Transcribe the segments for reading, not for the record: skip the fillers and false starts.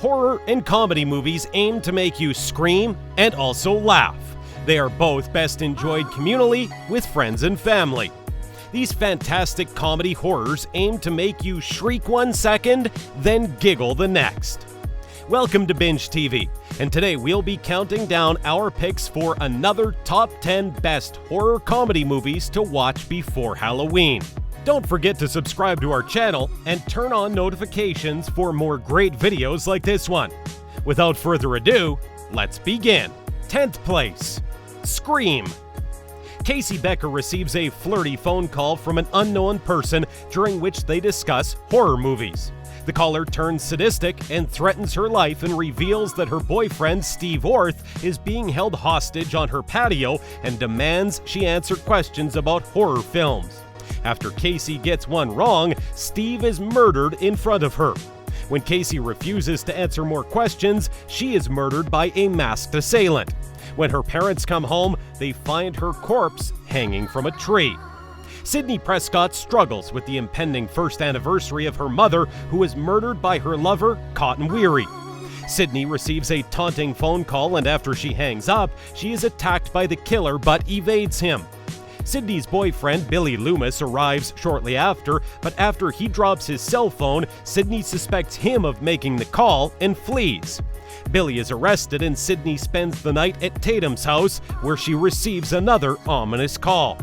Horror and comedy movies aim to make you scream and also laugh. They are both best enjoyed communally with friends and family. These fantastic comedy horrors aim to make you shriek 1 second, then giggle the next. Welcome to Binge TV, and today we'll be counting down our picks for another top 10 best horror comedy movies to watch before Halloween. Don't forget to subscribe to our channel and turn on notifications for more great videos like this one. Without further ado, let's begin. 10th place, Scream. Casey Becker receives a flirty phone call from an unknown person during which they discuss horror movies. The caller turns sadistic and threatens her life and reveals that her boyfriend, Steve Orth, is being held hostage on her patio and demands she answer questions about horror films. After Casey gets one wrong, Steve is murdered in front of her. When Casey refuses to answer more questions, she is murdered by a masked assailant. When her parents come home, they find her corpse hanging from a tree. Sidney Prescott struggles with the impending first anniversary of her mother, who is murdered by her lover, Cotton Weary. Sidney receives a taunting phone call, and after she hangs up, she is attacked by the killer but evades him. Sidney's boyfriend, Billy Loomis, arrives shortly after, but after he drops his cell phone, Sidney suspects him of making the call and flees. Billy is arrested and Sidney spends the night at Tatum's house, where she receives another ominous call.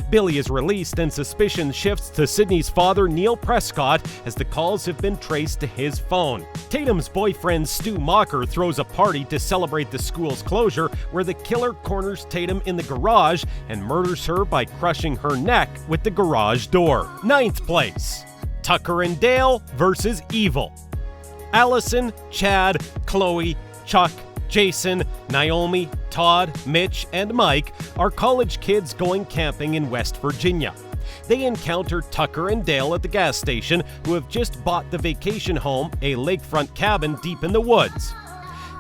Billy is released and suspicion shifts to Sidney's father, Neil Prescott, as the calls have been traced to his phone. Tatum's boyfriend, Stu Mocker, throws a party to celebrate the school's closure, where the killer corners Tatum in the garage and murders her by crushing her neck with the garage door. 9th place, Tucker and Dale vs. Evil. Allison, Chad, Chloe, Chuck, Jason, Naomi, Todd, Mitch, and Mike are college kids going camping in West Virginia. They encounter Tucker and Dale at the gas station, who have just bought the vacation home, a lakefront cabin deep in the woods.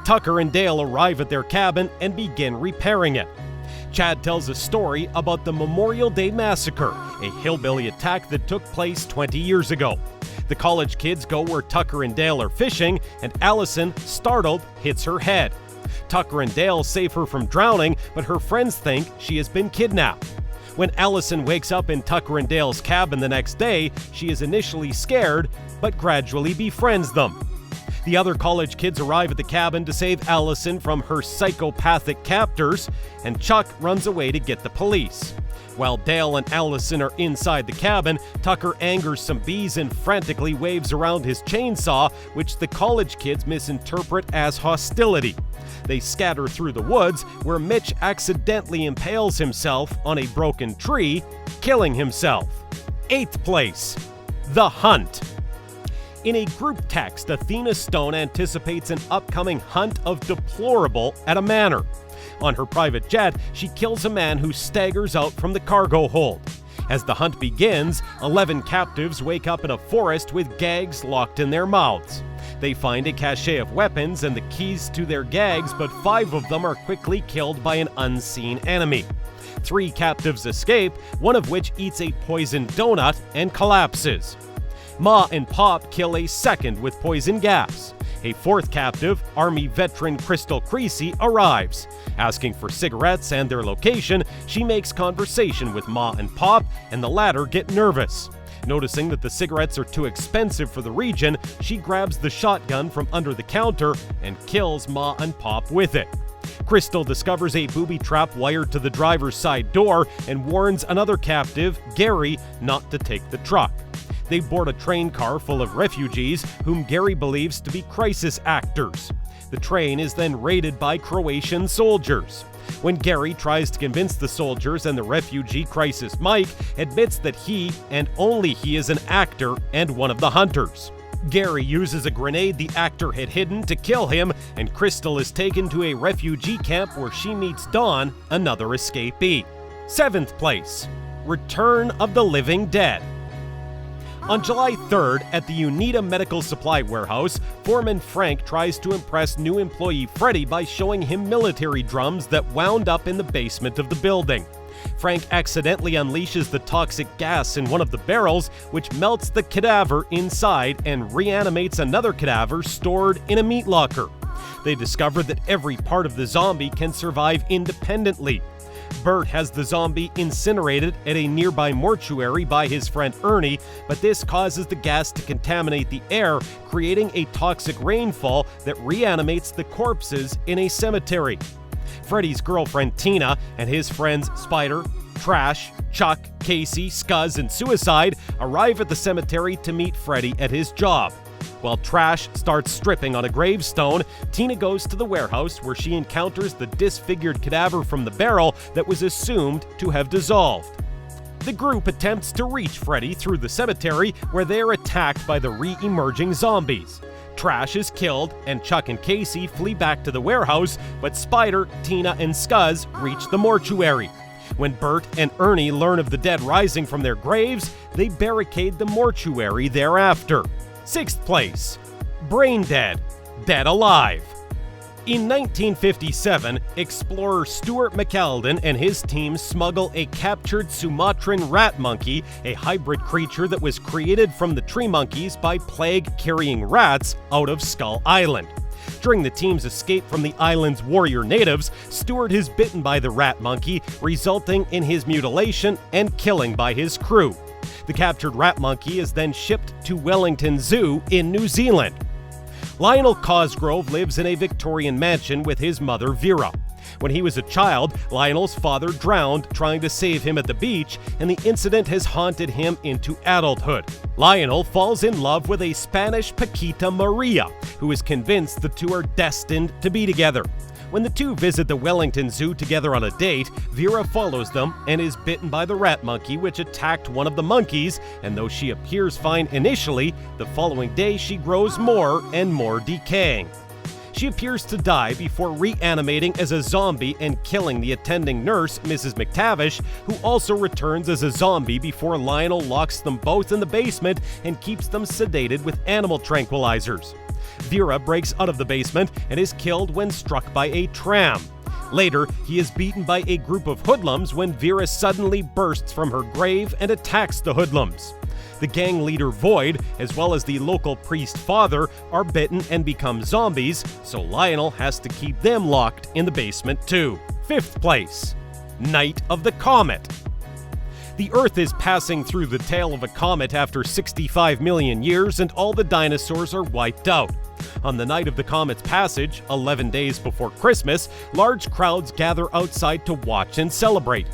Tucker and Dale arrive at their cabin and begin repairing it. Chad tells a story about the Memorial Day Massacre, a hillbilly attack that took place 20 years ago. The college kids go where Tucker and Dale are fishing, and Allison, startled, hits her head. Tucker and Dale save her from drowning, but her friends think she has been kidnapped. When Allison wakes up in Tucker and Dale's cabin the next day, she is initially scared, but gradually befriends them. The other college kids arrive at the cabin to save Allison from her psychopathic captors, and Chuck runs away to get the police. While Dale and Allison are inside the cabin, Tucker angers some bees and frantically waves around his chainsaw, which the college kids misinterpret as hostility. They scatter through the woods, where Mitch accidentally impales himself on a broken tree, killing himself. 8th place, The Hunt. In a group text, Athena Stone anticipates an upcoming hunt of deplorable at a manor. On her private jet, she kills a man who staggers out from the cargo hold. As the hunt begins, 11 captives wake up in a forest with gags locked in their mouths. They find a cache of weapons and the keys to their gags, but 5 of them are quickly killed by an unseen enemy. 3 captives escape, one of which eats a poisoned donut and collapses. Ma and Pop kill a second with poison gas. A 4th captive, Army veteran Crystal Creasy, arrives. Asking for cigarettes and their location, she makes conversation with Ma and Pop, and the latter get nervous. Noticing that the cigarettes are too expensive for the region, she grabs the shotgun from under the counter and kills Ma and Pop with it. Crystal discovers a booby trap wired to the driver's side door and warns another captive, Gary, not to take the truck. They board a train car full of refugees whom Gary believes to be crisis actors. The train is then raided by Croatian soldiers. When Gary tries to convince the soldiers, and the refugee crisis Mike admits that he and only he is an actor and one of the hunters. Gary uses a grenade the actor had hidden to kill him, and Crystal is taken to a refugee camp where she meets Dawn, another escapee. 7th place, Return of the Living Dead. On July 3rd, at the Unita Medical Supply Warehouse, Foreman Frank tries to impress new employee Freddie by showing him military drums that wound up in the basement of the building. Frank accidentally unleashes the toxic gas in one of the barrels, which melts the cadaver inside and reanimates another cadaver stored in a meat locker. They discover that every part of the zombie can survive independently. Bert has the zombie incinerated at a nearby mortuary by his friend Ernie, but this causes the gas to contaminate the air, creating a toxic rainfall that reanimates the corpses in a cemetery. Freddy's girlfriend Tina and his friends Spider, Trash, Chuck, Casey, Scuzz, and Suicide arrive at the cemetery to meet Freddy at his job. While Trash starts stripping on a gravestone, Tina goes to the warehouse where she encounters the disfigured cadaver from the barrel that was assumed to have dissolved. The group attempts to reach Freddy through the cemetery, where they are attacked by the re-emerging zombies. Trash is killed, and Chuck and Casey flee back to the warehouse, but Spider, Tina, and Scuzz reach the mortuary. When Bert and Ernie learn of the dead rising from their graves, they barricade the mortuary thereafter. 6th place, Brain Dead, Dead Alive. In 1957, explorer Stuart McAlden and his team smuggle a captured Sumatran rat monkey, a hybrid creature that was created from the tree monkeys by plague-carrying rats, out of Skull Island. During the team's escape from the island's warrior natives, Stuart is bitten by the rat monkey, resulting in his mutilation and killing by his crew. The captured rat monkey is then shipped to Wellington Zoo in New Zealand. Lionel Cosgrove lives in a Victorian mansion with his mother Vera. When he was a child, Lionel's father drowned trying to save him at the beach, and the incident has haunted him into adulthood. Lionel falls in love with a Spanish Paquita Maria, who is convinced the two are destined to be together. When the two visit the Wellington Zoo together on a date, Vera follows them and is bitten by the rat monkey, which attacked one of the monkeys, and though she appears fine initially, the following day she grows more and more decaying. She appears to die before reanimating as a zombie and killing the attending nurse, Mrs. McTavish, who also returns as a zombie before Lionel locks them both in the basement and keeps them sedated with animal tranquilizers. Vera breaks out of the basement and is killed when struck by a tram. Later, he is beaten by a group of hoodlums when Vera suddenly bursts from her grave and attacks the hoodlums. The gang leader Void, as well as the local priest Father, are bitten and become zombies, so Lionel has to keep them locked in the basement too. 5th place, Night of the Comet. The Earth is passing through the tail of a comet after 65 million years, and all the dinosaurs are wiped out. On the night of the comet's passage, 11 days before Christmas, large crowds gather outside to watch and celebrate.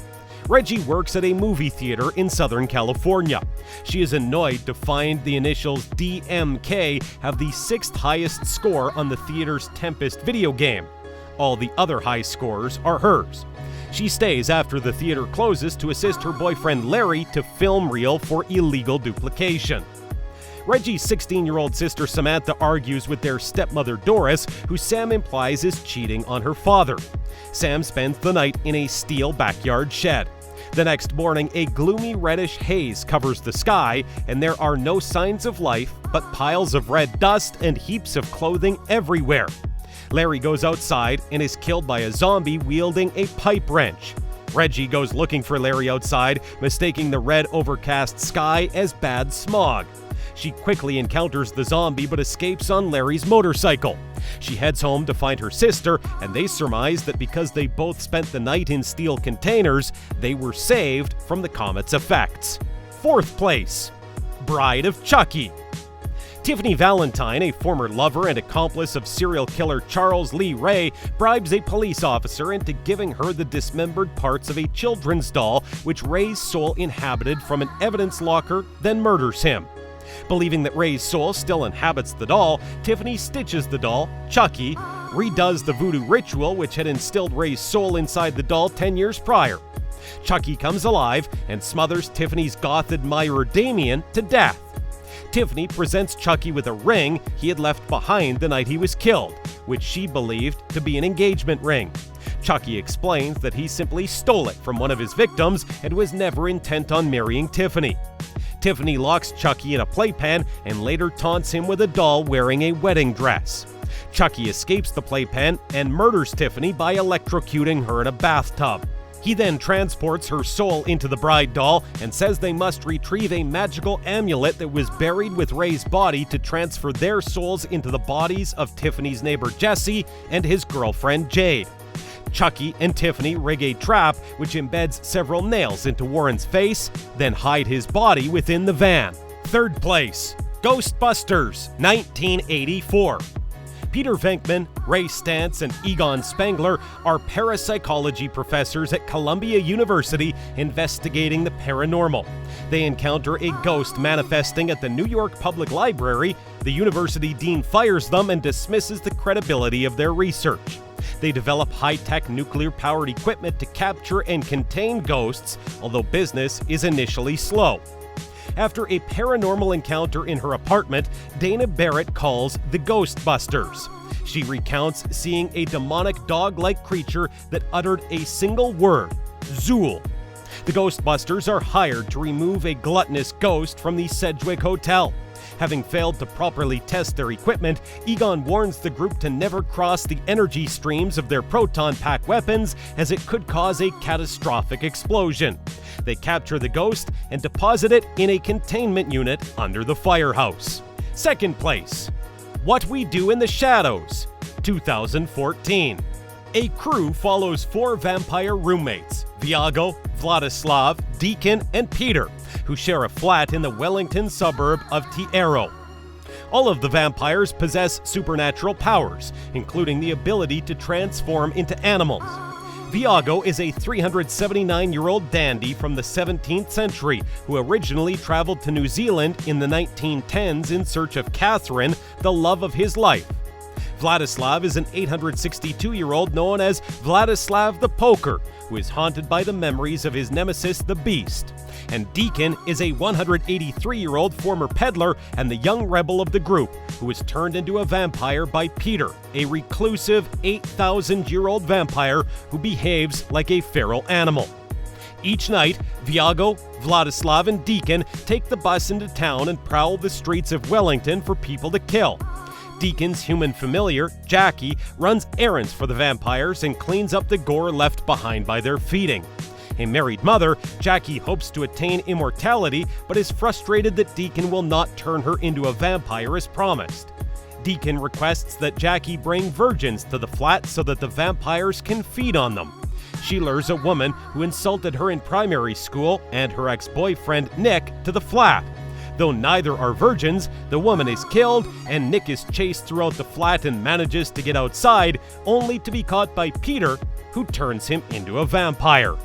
Reggie works at a movie theater in Southern California. She is annoyed to find the initials DMK have the 6th highest score on the theater's Tempest video game. All the other high scores are hers. She stays after the theater closes to assist her boyfriend Larry to film reel for illegal duplication. Reggie's 16-year-old sister Samantha argues with their stepmother Doris, who Sam implies is cheating on her father. Sam spends the night in a steel backyard shed. The next morning, a gloomy reddish haze covers the sky, and there are no signs of life, but piles of red dust and heaps of clothing everywhere. Larry goes outside and is killed by a zombie wielding a pipe wrench. Reggie goes looking for Larry outside, mistaking the red overcast sky as bad smog. She quickly encounters the zombie but escapes on Larry's motorcycle. She heads home to find her sister, and they surmise that because they both spent the night in steel containers, they were saved from the comet's effects. 4th place, Bride of Chucky. Tiffany Valentine, a former lover and accomplice of serial killer Charles Lee Ray, bribes a police officer into giving her the dismembered parts of a children's doll which Ray's soul inhabited from an evidence locker, then murders him. Believing that Ray's soul still inhabits the doll, Tiffany stitches the doll, Chucky, redoes the voodoo ritual which had instilled Ray's soul inside the doll 10 years prior. Chucky comes alive and smothers Tiffany's goth admirer Damien to death. Tiffany presents Chucky with a ring he had left behind the night he was killed, which she believed to be an engagement ring. Chucky explains that he simply stole it from one of his victims and was never intent on marrying Tiffany. Tiffany locks Chucky in a playpen and later taunts him with a doll wearing a wedding dress. Chucky escapes the playpen and murders Tiffany by electrocuting her in a bathtub. He then transports her soul into the bride doll and says they must retrieve a magical amulet that was buried with Ray's body to transfer their souls into the bodies of Tiffany's neighbor Jesse and his girlfriend Jade. Chucky and Tiffany rig a trap which embeds several nails into Warren's face, then hide his body within the van. Third place, Ghostbusters, 1984. Peter Venkman, Ray Stantz, and Egon Spengler are parapsychology professors at Columbia University investigating the paranormal. They encounter a ghost manifesting at the New York Public Library. The university dean fires them and dismisses the credibility of their research. They develop high-tech nuclear-powered equipment to capture and contain ghosts, although business is initially slow. After a paranormal encounter in her apartment, Dana Barrett calls the Ghostbusters. She recounts seeing a demonic dog-like creature that uttered a single word, Zool. The Ghostbusters are hired to remove a gluttonous ghost from the Sedgwick Hotel. Having failed to properly test their equipment, Egon warns the group to never cross the energy streams of their proton-pack weapons, as it could cause a catastrophic explosion. They capture the ghost and deposit it in a containment unit under the firehouse. Second place, What We Do in the Shadows, 2014. A crew follows 4 vampire roommates, Viago, Vladislav, Deacon, and Peter, who share a flat in the Wellington suburb of Tiero. All of the vampires possess supernatural powers, including the ability to transform into animals. Viago is a 379-year-old dandy from the 17th century who originally traveled to New Zealand in the 1910s in search of Catherine, the love of his life. Vladislav is an 862-year-old known as Vladislav the Poker, who is haunted by the memories of his nemesis, the Beast. And Deacon is a 183-year-old former peddler and the young rebel of the group, who was turned into a vampire by Peter, a reclusive 8,000-year-old vampire who behaves like a feral animal. Each night, Viago, Vladislav, and Deacon take the bus into town and prowl the streets of Wellington for people to kill. Deacon's human familiar, Jackie, runs errands for the vampires and cleans up the gore left behind by their feeding. A married mother, Jackie hopes to attain immortality, but is frustrated that Deacon will not turn her into a vampire as promised. Deacon requests that Jackie bring virgins to the flat so that the vampires can feed on them. She lures a woman who insulted her in primary school and her ex-boyfriend, Nick, to the flat. Though neither are virgins, the woman is killed, and Nick is chased throughout the flat and manages to get outside, only to be caught by Peter, who turns him into a vampire.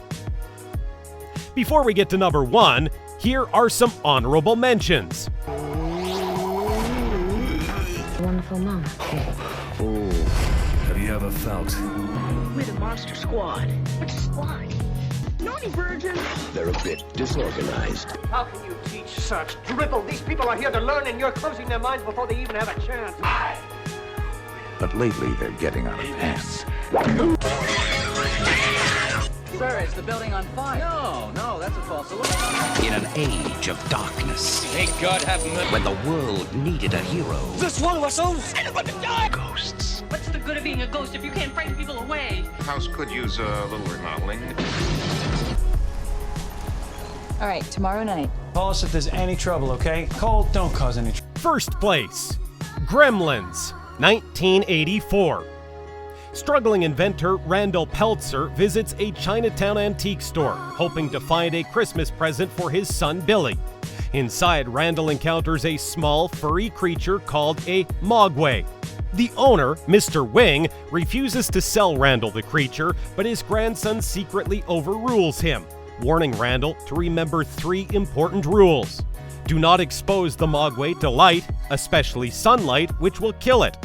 Before we get to number 1, here are some honorable mentions. Wonderful mama. Oh, have you ever felt? We're the Monster Squad. What's a squad? Naughty virgin. They're a bit disorganized. How can you teach such dribble? These people are here to learn, and you're closing their minds before they even have a chance. But lately, they're getting out of hand. Sir, is the building on fire? No, that's a false alarm. In an age of darkness, May God have mercy. when the world needed a hero, This one of us all anybody die. ghosts What's the good of being a ghost if you can't frighten people away? House could use a little remodeling. All right, tomorrow night. Call us if there's any trouble, okay? Cole, don't cause any trouble. First place, Gremlins, 1984. Struggling inventor Randall Peltzer visits a Chinatown antique store, hoping to find a Christmas present for his son Billy. Inside, Randall encounters a small, furry creature called a mogwai. The owner, Mr. Wing, refuses to sell Randall the creature, but his grandson secretly overrules him, warning Randall to remember 3 important rules. Do not expose the mogwai to light, especially sunlight, which will kill it.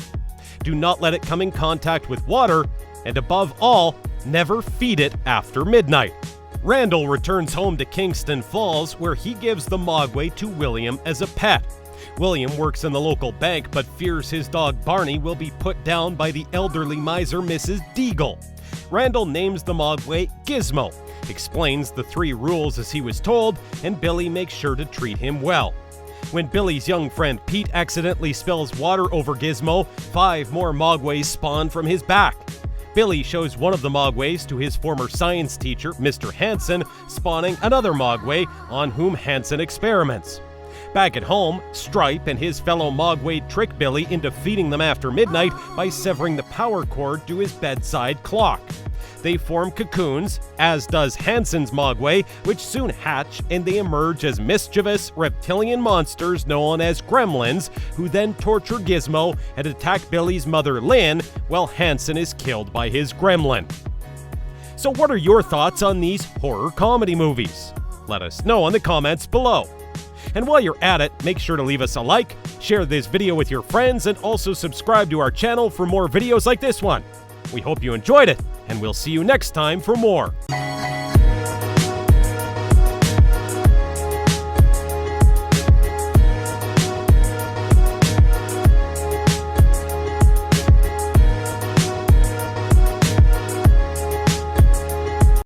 Do not let it come in contact with water, and above all, never feed it after midnight. Randall returns home to Kingston Falls, where he gives the mogwai to William as a pet. William works in the local bank, but fears his dog Barney will be put down by the elderly miser Mrs. Deagle. Randall names the mogwai Gizmo, explains the 3 rules as he was told, and Billy makes sure to treat him well. When Billy's young friend Pete accidentally spills water over Gizmo, 5 more mogwais spawn from his back. Billy shows one of the Mogways to his former science teacher, Mr. Hansen, spawning another Mogwai on whom Hansen experiments. Back at home, Stripe and his fellow Mogwai trick Billy into feeding them after midnight by severing the power cord to his bedside clock. They form cocoons, as does Hansen's Mogwai, which soon hatch and they emerge as mischievous reptilian monsters known as Gremlins, who then torture Gizmo and attack Billy's mother Lynn while Hansen is killed by his gremlin. So what are your thoughts on these horror comedy movies? Let us know in the comments below. And while you're at it, make sure to leave us a like, share this video with your friends, and also subscribe to our channel for more videos like this one. We hope you enjoyed it, and we'll see you next time for more.